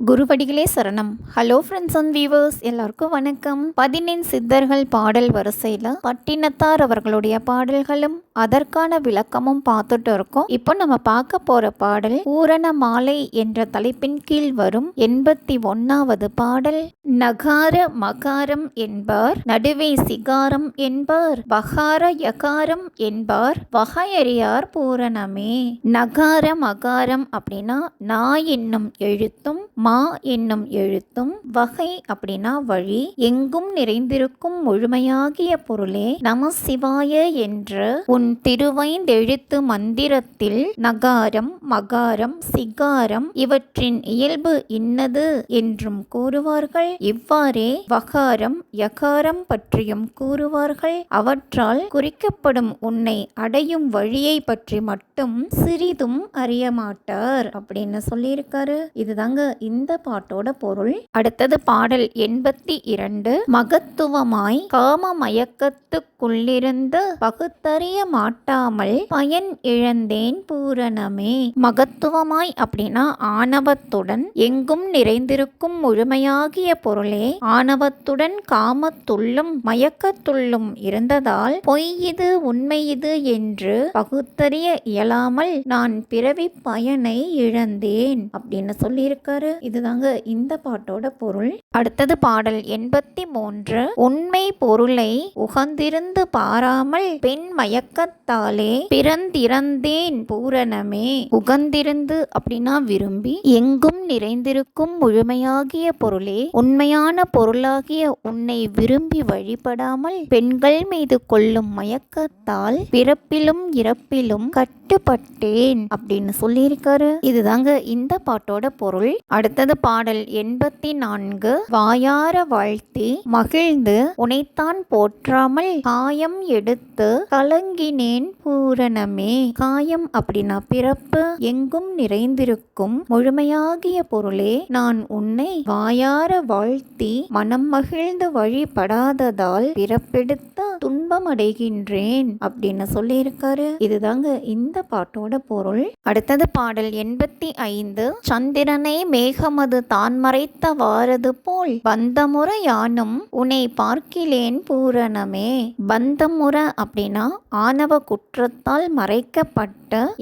குருவடிகளே சரணம். Hello friends and viewers, எல்லாருக்கும் வணக்கம். 14 சித்தர்கள் பாடல் வரிசையில் பட்டினத்தார் அவர்களுடைய பாடல்களும் அதற்கான விளக்கமும் பார்த்துட்டு இருக்கோம். இப்போ நம்ம பார்க்க போற பாடல் பூரண மாலை என்ற தலைப்பின் கீழ் வரும் 81வது பாடல். நகார மகாரம் என்பார், நடுவே சிகாரம் என்பார், வகார யகாரம் என்பார், வகையறியார் பூரணமே. நகார மகாரம் அப்படின்னா நா என்னும் எழுத்தும் மா என்னும் எழுத்தும், வகை அப்படின்னா வழி, எங்கும் நிறைந்திருக்கும் முழுமையாகிய பொருளே நம சிவாய என்ற உன் திருவைந்தெழுத்து மந்திரத்தில் நகாரம் மகாரம் சிகாரம் இவற்றின் இயல்பு இன்னது என்றும் கூறுவார்கள். இவ்வாறே வகாரம் யகாரம் பற்றியும் கூறுவார்கள். அவற்றால் குறிக்கப்படும் உன்னை அடையும் வழியை பற்றி மட்டும் சிறிதும் அறிய மாட்டார் அப்படின்னு சொல்லியிருக்காரு. இதுதாங்க இந்த பாட்டோட பொருள். அடுத்தது பாடல் 82. மகத்துவமாய் காம மயக்கத்துக்குள்ளிருந்து பகுத்தறிய மாட்டாமல் பயன் இழந்தேன் பூரணமே. மகத்துவமாய் அப்படின்னா ஆணவத்துடன், எங்கும் நிறைந்திருக்கும் முழுமையாகிய பொருளே ஆணவத்துடன் காமத்துள்ளும் மயக்கத்துள்ளும் இருந்ததால் பொய் இது உண்மை இது என்று பகுத்தறிய இயலாமல் நான் பிறவி பயனை இழந்தேன் அப்படின்னு சொல்லியிருக்காரு. இதுதாங்க இந்த பாட்டோட பொருள். அடுத்தது பாடல் 83. உண்மை பொருளை உகந்திருந்து பாராமல் பெண் மயக்கத்தாலே பிறந்திறந்தேன் பூரணமே. உகந்திருந்து அப்படின்னா விரும்பி, எங்கும் நிறைந்திருக்கும் முழுமையாகிய பொருளே உண்மையான பொருளாகிய உன்னை விரும்பி வழிபடாமல் பெண்கள் மீது கொள்ளும் மயக்கத்தால் பிறப்பிலும் இறப்பிலும் கட்டுப்பட்டேன் அப்படின்னு சொல்லியிருக்காரு. இதுதாங்க இந்த பாட்டோட பொருள். அடுத்தது பாடல் 84. வாயார வாழ்த்தி மகிழ்ந்து உனைத்தான் போற்றாமல் காயம் எடுத்து கலங்கினேன் பூரணமே. காயம் அப்படின்னா பிறப்பு, எங்கும் நிறைந்திருக்கும் முழுமையாகிய பொருளே நான் உன்னை வாயார வாழ்த்தி மனம் மகிழ்ந்து வழிபடாததால் பிறப்பெடுத்த துன்பம் அடைகின்றேன் அப்படின்னு சொல்லியிருக்காரு. இதுதாங்க இந்த பாட்டோட பொருள். அடுத்தது பாடல் 85. சந்திரனை மேகமது தான் மறைத்த வாரது போல் பந்தமுற யானும் உன்னை பார்க்கிலேன் பூரணமே. பந்தமுற அப்படின்னா ஆணவ குற்றத்தால் மறைக்கப்பட்ட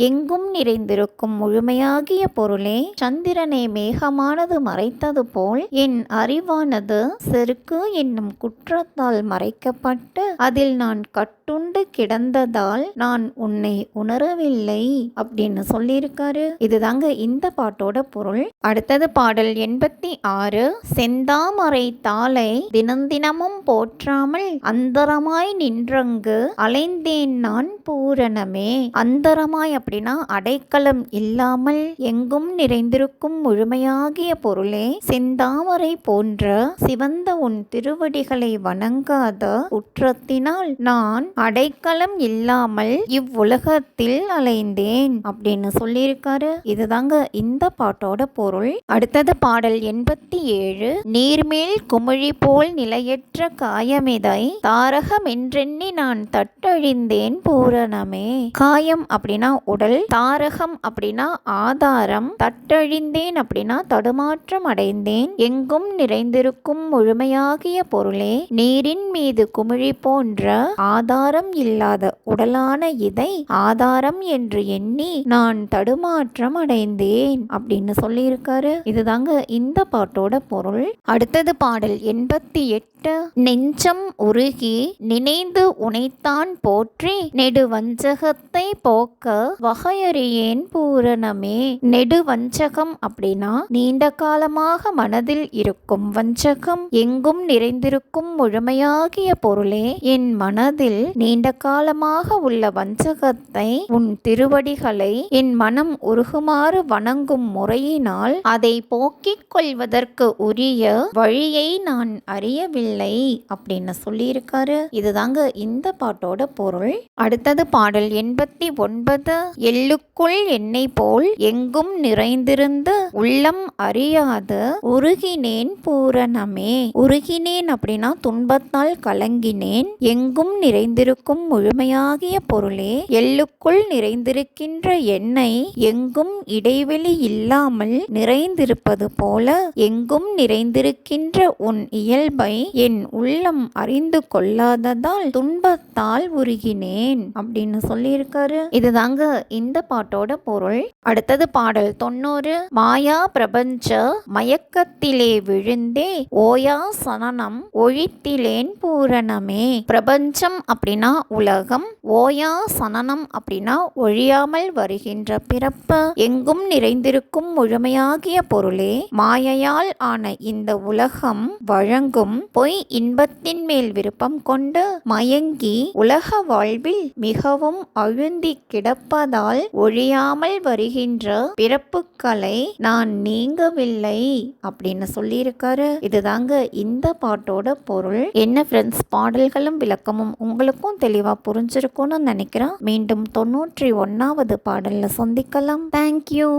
எங்கும் நிறைந்திருக்கும் முழுமையாகிய பொருளே சந்திரனை மேகமானது மறைத்தது போல் என் அறிவானது செருக்கு என்னும் குற்றத்தால் மறைக்கப்பட்டு அதில் நான் கட்டுண்டு கிடந்ததால் நான் உன்னை உணரவில்லை அப்படின்னு சொல்லியிருக்காரு. இதுதாங்க இந்த பாட்டோட பொருள். அடுத்தது பாடல் 86. செந்தாமரை தாளை தினந்தினமும் போற்றாமல் அந்தரமாய் நின்றங்கு அலைந்தேன் நான் பூரணமே. அந்தரமாய் அப்படின்னா அடைக்கலம் இல்லாமல் எங்கும் நிறைந்திருக்கும் முழுமையாகிய பொருளே செந்தாமரை போன்ற சிவந்த உன் திருவடிகளை வணங்காத குற்றத்தினால் நான் அடைக்கலம் இல்லாமல் இவ்வுலகத்தில் அலைந்தேன் அப்படின்னு சொல்லியிருக்காரு. இதுதாங்க இந்த பாட்டோட பொருள். அடுத்தது பாடல் 87. நீர்மேல் குமிழி போல் நிலையற்ற காயமிதை தாரகமென்றெண்ணி நான் தட்டழிந்தேன் பூரணமே. காயம் அப்படின்னா உடல், தாரகம் அப்படின்னா ஆதாரம், தட்டழிந்தேன் அப்படின்னா தடுமாற்றம் அடைந்தேன், எங்கும் நிறைந்திருக்கும் முழுமையாகிய பொருளே நீரின் மீது குமிழி போன்ற ஆதாரம் இல்லாத உடலான இதை ஆதாரம் என்று எண்ணி நான் தடுமாற்றம் அடைந்தேன் அப்படின்னு சொல்லியிருக்காரு. இதுதாங்க இந்த பாட்டோட பொருள். அடுத்தது பாடல் 88. நெஞ்சம் உருகி நினைந்து உனைத்தான் போற்றி நெடு வஞ்சகத்தை போக்க வகையறியேன் பூரணமே. நெடு வஞ்சகம் அப்படின்னா நீண்ட காலமாக மனதில் இருக்கும் வஞ்சகம், எங்கும் நிறைந்திருக்கும் முழுமையாகிய பொருளே என் மனதில் நீண்ட காலமாக உள்ள வஞ்சகத்தை உன் திருவடிகளை என் மனம் உருகுமாறு வணங்கும் முறையினால் அதை போக்கிக் கொள்வதற்கு உரிய வழியை நான் அறியவில்லை இல்லை அப்படின்னு சொல்லியிருக்காரு. இதுதாங்க இந்த பாட்டோட பொருள். அடுத்தது பாடல் 89. எள்ளுக்குள் எண்ணெய் போல் எங்கும் நிறைந்திருந்து உள்ளம் அறியாது உருகினேன் பூரணமே. உருகினேன் அப்படின்னா துன்பத்தால் கலங்கினேன். எங்கும் நிறைந்திருக்கும் முழுமையாகிய பொருளே, எள்ளுக்குள் நிறைந்திருக்கின்ற எண்ணெய் எங்கும் இடைவெளி இல்லாமல் நிறைந்திருப்பது போல எங்கும் நிறைந்திருக்கின்ற உன் இயல்பை என் உள்ளம் அறிந்து கொள்ளாததால் துன்பத்தால் உருகினேன் அப்படின்னு சொல்லியிருக்காரு. இதுதாங்க இந்த பாட்டோட பொருள். அடுத்தது பாடல் 90. மாயா பிரபஞ்ச மயக்கத்திலே விழுந்தே ஓயா சனனம் ஒழித்திலேன் பூரணமே. பிரபஞ்சம் அப்படின்னா உலகம், ஓயா சனனம் அப்படின்னா ஒழியாமல் வருகின்ற பிறப்பு, எங்கும் நிறைந்திருக்கும் முழுமையாகிய பொருளே, மாயையால் ஆன இந்த உலகம் வழங்கும் பொய் இன்பத்தின் மேல் விருப்பம் கொண்டு மயங்கி உலக வாழ்வில் மிகவும் அழுந்தி கிடப்பதால் ஒழியாமல் வருகின்ற பிறப்புகளை நான் நீங்கவில்லை அப்படின்னு சொல்லியிருக்காரு. இதுதாங்க இந்த பாட்டோட பொருள். என்ன ஃப்ரெண்ட்ஸ், பாடல்களும் விளக்கமும் உங்களுக்கும் தெளிவா புரிஞ்சிருக்கும்னு நினைக்கிறேன். மீண்டும் 91வது பாடல்ல சந்திக்கலாம். தேங்க்யூ.